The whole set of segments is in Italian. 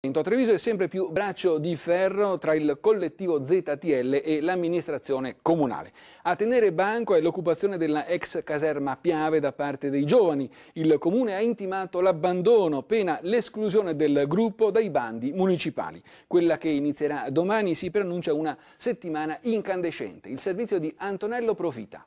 A Treviso è sempre più braccio di ferro tra il collettivo ZTL e l'amministrazione comunale. A tenere banco è l'occupazione della ex caserma Piave da parte dei giovani. Il comune ha intimato l'abbandono, pena l'esclusione del gruppo dai bandi municipali. Quella che inizierà domani si preannuncia una settimana incandescente. Il servizio di Antonello Profita.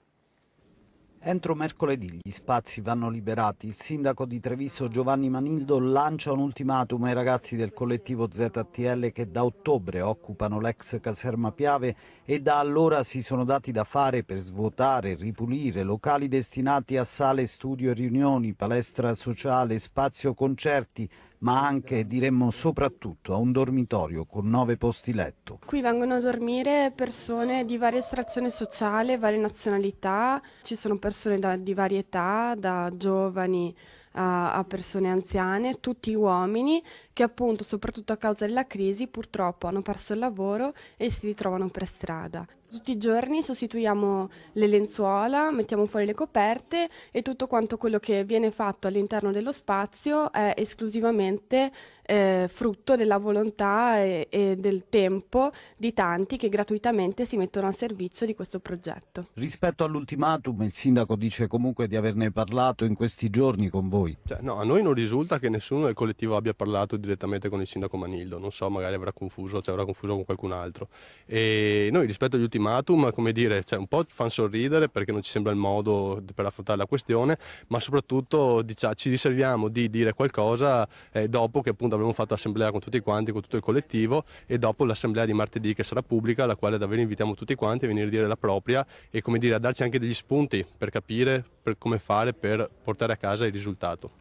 Entro mercoledì gli spazi vanno liberati. Il sindaco di Treviso Giovanni Manildo lancia un ultimatum ai ragazzi del collettivo ZTL che da ottobre occupano l'ex caserma Piave e da allora si sono dati da fare per svuotare, ripulire locali destinati a sale, studio e riunioni, palestra sociale, spazio concerti, ma anche, diremmo soprattutto, a un dormitorio con 9 posti letto. Qui vengono a dormire persone di varia estrazione sociale, varie nazionalità, ci sono persone di varie età, da giovani a persone anziane, tutti uomini che appunto, soprattutto a causa della crisi, purtroppo hanno perso il lavoro e si ritrovano per strada. Tutti i giorni sostituiamo le lenzuola, mettiamo fuori le coperte e tutto quanto quello che viene fatto all'interno dello spazio è esclusivamente frutto della volontà e del tempo di tanti che gratuitamente si mettono a servizio di questo progetto. Rispetto all'ultimatum, il sindaco dice comunque di averne parlato in questi giorni con voi. No, a noi non risulta che nessuno del collettivo abbia parlato direttamente con il sindaco Manildo, non so, magari avrà confuso con qualcun altro. E noi rispetto agli ultimatum, come dire, un po' fanno sorridere perché non ci sembra il modo per affrontare la questione, ma soprattutto ci riserviamo di dire qualcosa dopo che appunto avremo fatto assemblea con tutti quanti, con tutto il collettivo, e dopo l'assemblea di martedì che sarà pubblica, alla quale davvero invitiamo tutti quanti a venire a dire la propria e, come dire, a darci anche degli spunti per capire come fare per portare a casa il risultato.